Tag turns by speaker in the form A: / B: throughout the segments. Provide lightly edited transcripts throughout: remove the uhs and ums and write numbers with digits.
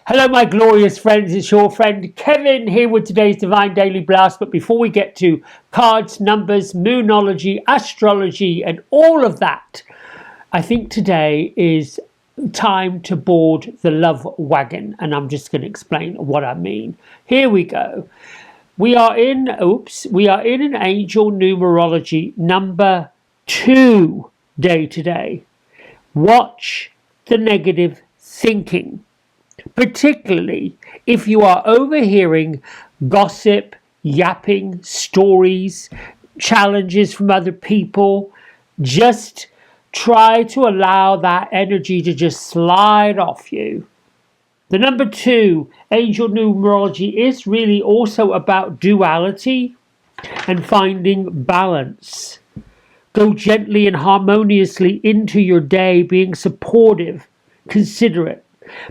A: Hello, my glorious friends. It's your friend Kevin here with today's Divine Daily Blast. But before we get to cards, numbers, moonology, astrology, and all of that, I think today is time to board the love wagon. And I'm just going to explain what I mean. Here we go. We are in an angel numerology number 2 day today. Watch the negative thinking. Particularly if you are overhearing gossip, yapping, stories, challenges from other people, just try to allow that energy to just slide off you. The number 2, angel numerology, is really also about duality and finding balance. Go gently and harmoniously into your day, being supportive, considerate.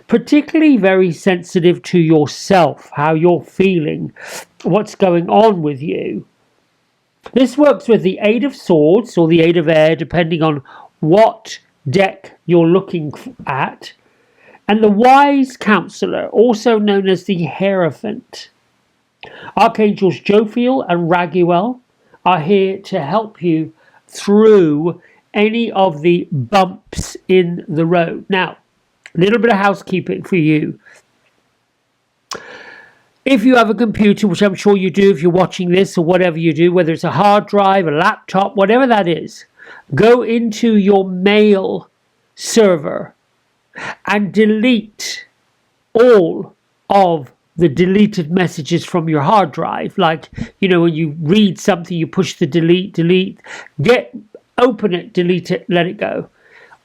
A: Particularly very sensitive to yourself, how you're feeling, what's going on with you. This works with the 8 of Swords or the 8 of Air, depending on what deck you're looking at. And the Wise Counselor, also known as the Hierophant. Archangels Jophiel and Raguel are here to help you through any of the bumps in the road. Now, a little bit of housekeeping for you. If you have a computer, which I'm sure you do if you're watching this or whatever you do, whether it's a hard drive, a laptop, whatever that is, go into your mail server and delete all of the deleted messages from your hard drive. Like, when you read something, you push the delete, open it, delete it, let it go.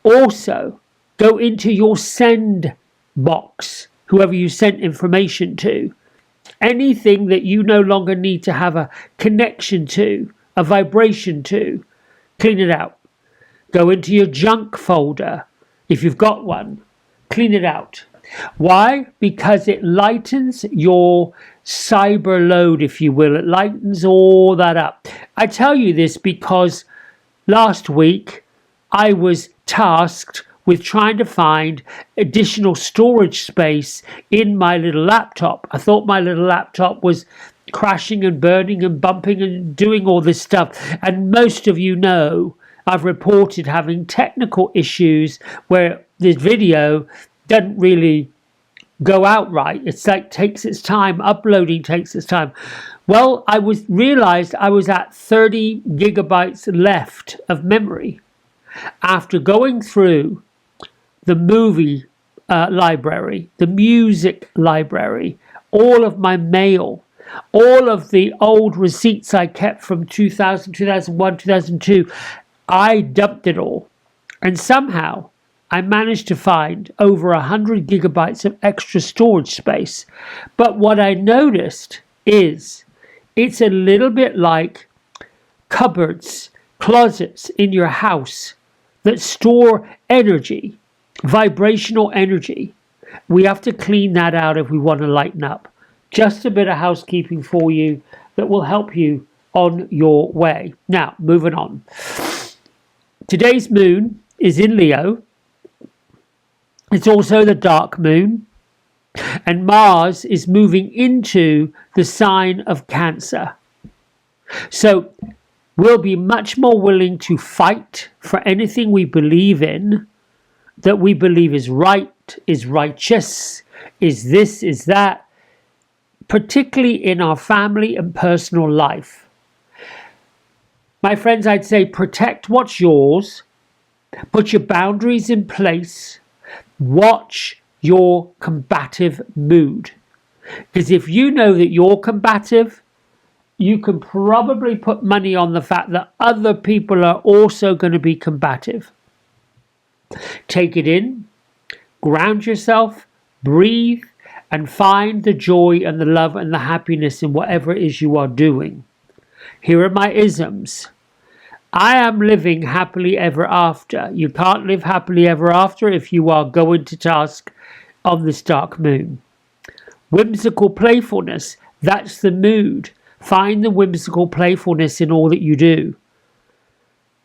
A: Also, go into your send box, whoever you sent information to. Anything that you no longer need to have a connection to, a vibration to, clean it out. Go into your junk folder, if you've got one, clean it out. Why? Because it lightens your cyber load, if you will. It lightens all that up. I tell you this because last week I was tasked with trying to find additional storage space in my little laptop. I thought my little laptop was crashing and burning and bumping and doing all this stuff. And most of you know I've reported having technical issues where this video doesn't really go out right. It's like takes its time. Uploading takes its time. Well, I realized I was at 30 gigabytes left of memory after going through the movie library, the music library, all of my mail, all of the old receipts I kept from 2000, 2001, 2002. I dumped it all. And somehow I managed to find over 100 gigabytes of extra storage space. But what I noticed is it's a little bit like cupboards, closets in your house that store energy. Vibrational energy. We have to clean that out if we want to lighten up. Just a bit of housekeeping for you that will help you on your way. Now, moving on. Today's moon is in Leo. It's also the dark moon. And Mars is moving into the sign of Cancer. So we'll be much more willing to fight for anything we believe in, that we believe is right, is righteous, is this, is that, particularly in our family and personal life. My friends, I'd say protect what's yours, put your boundaries in place, watch your combative mood. Because if you know that you're combative, you can probably put money on the fact that other people are also going to be combative. Take it in, ground yourself, breathe, and find the joy and the love and the happiness in whatever it is you are doing. Here are my isms. I am living happily ever after. You can't live happily ever after if you are going to task on this dark moon. Whimsical playfulness, that's the mood. Find the whimsical playfulness in all that you do.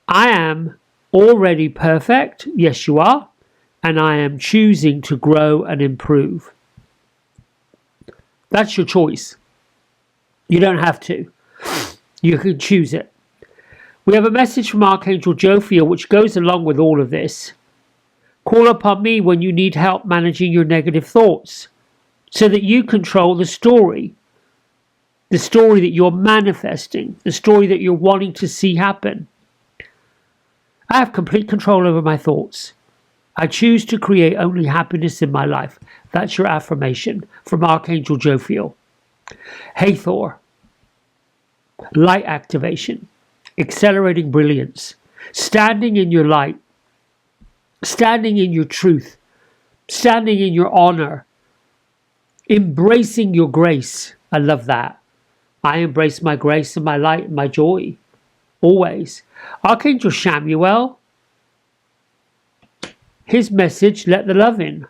A: I am already perfect. Yes, you are. And I am choosing to grow and improve. That's your choice. You don't have to. You can choose it. We have a message from Archangel Jophiel which goes along with all of this. Call upon me when you need help managing your negative thoughts so that you control the story that you're manifesting, the story that you're wanting to see happen. I have complete control over my thoughts. I choose to create only happiness in my life. That's your affirmation from Archangel Jophiel. Hathor. Light activation. Accelerating brilliance. Standing in your light. Standing in your truth. Standing in your honor. Embracing your grace. I love that. I embrace my grace and my light and my joy. Always. Archangel Samuel. His message, let the love in.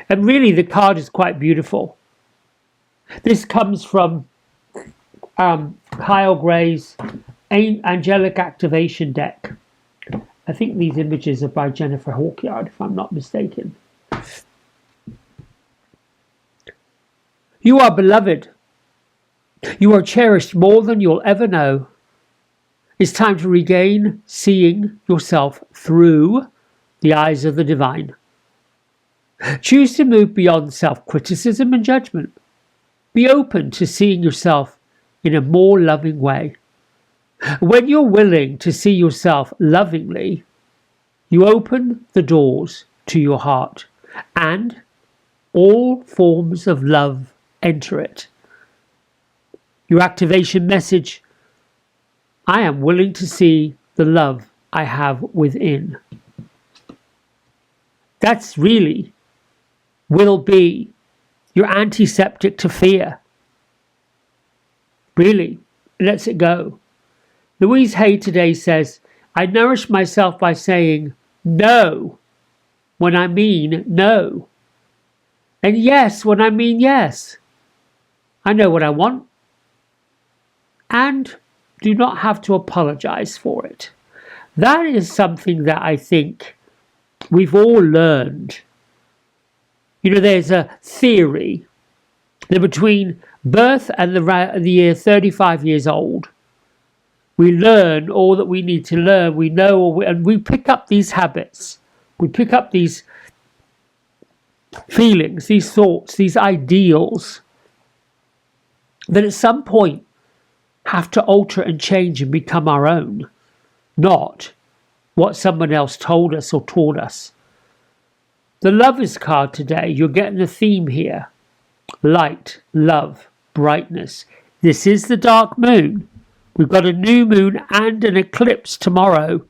A: And really the card is quite beautiful. This comes from Kyle Gray's Angelic Activation deck. I think these images are by Jennifer Hawkyard, if I'm not mistaken. You are beloved. You are cherished more than you'll ever know. It's time to regain seeing yourself through the eyes of the divine. Choose to move beyond self-criticism and judgment. Be open to seeing yourself in a more loving way. When you're willing to see yourself lovingly, you open the doors to your heart, and all forms of love enter it. Your activation message: I am willing to see the love I have within. That's really will be your antiseptic to fear. Really, lets it go. Louise Hay today says, I nourish myself by saying no when I mean no, and yes when I mean yes. I know what I want and do not have to apologize for it. That is something that I think we've all learned. You know, there's a theory that between birth and the year 35 years old, we learn all that we need to learn. We know, and we pick up these habits. We pick up these feelings, these thoughts, these ideals that at some point have to alter and change and become our own, not what someone else told us or taught us. The Lovers card today, you're getting the theme here. Light, love, brightness. This is the dark moon. We've got a new moon and an eclipse tomorrow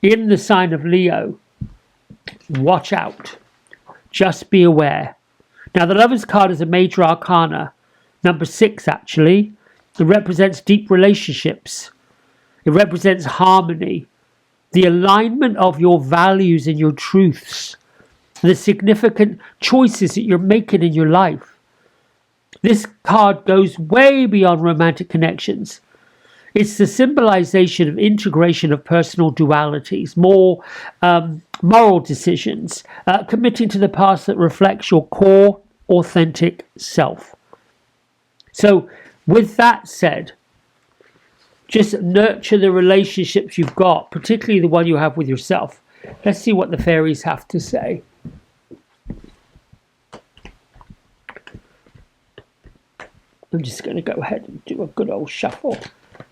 A: in the sign of Leo. Watch out. Just be aware. Now, the Lovers card is a major arcana, number 6 actually. It represents deep relationships. It represents harmony, the alignment of your values and your truths, the significant choices that you're making in your life. This card goes way beyond romantic connections. It's the symbolization of integration of personal dualities, more moral decisions, committing to the path that reflects your core, authentic self. So, with that said, just nurture the relationships you've got, particularly the one you have with yourself. Let's see what the fairies have to say. I'm just going to go ahead and do a good old shuffle.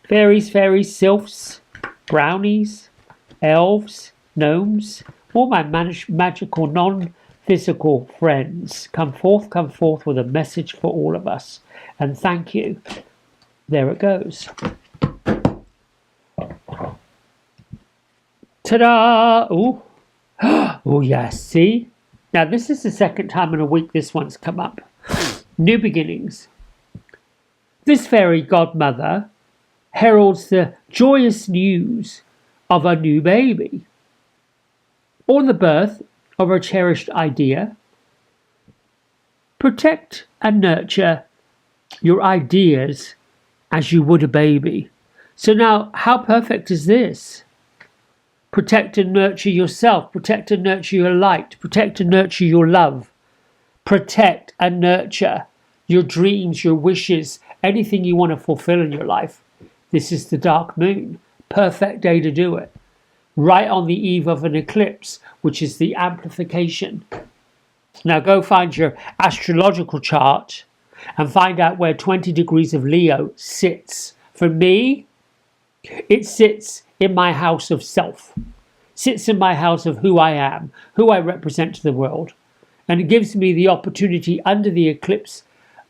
A: Fairies, sylphs, brownies, elves, gnomes, all my magical, non-physical friends. Come forth with a message for all of us. And thank you. There it goes. Ta-da! Ooh. Oh, yes. See? Now, this is the second time in a week this one's come up. New beginnings. This fairy godmother heralds the joyous news of a new baby, or the birth of a cherished idea. Protect and nurture your ideas as you would a baby. So now, how perfect is this? Protect and nurture yourself. Protect and nurture your light. Protect and nurture your love. Protect and nurture your dreams, your wishes, anything you want to fulfill in your life. This is the dark moon. Perfect day to do it. Right on the eve of an eclipse, which is the amplification. Now go find your astrological chart and find out where 20 degrees of Leo sits. For me, it sits in my house of self. Sits in my house of who I am, who I represent to the world. And it gives me the opportunity under the eclipse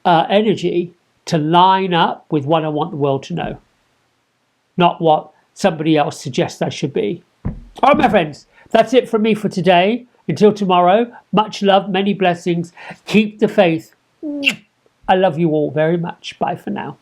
A: energy to line up with what I want the world to know. Not what somebody else suggests I should be. All right, my friends, that's it from me for today. Until tomorrow, much love, many blessings. Keep the faith. I love you all very much. Bye for now.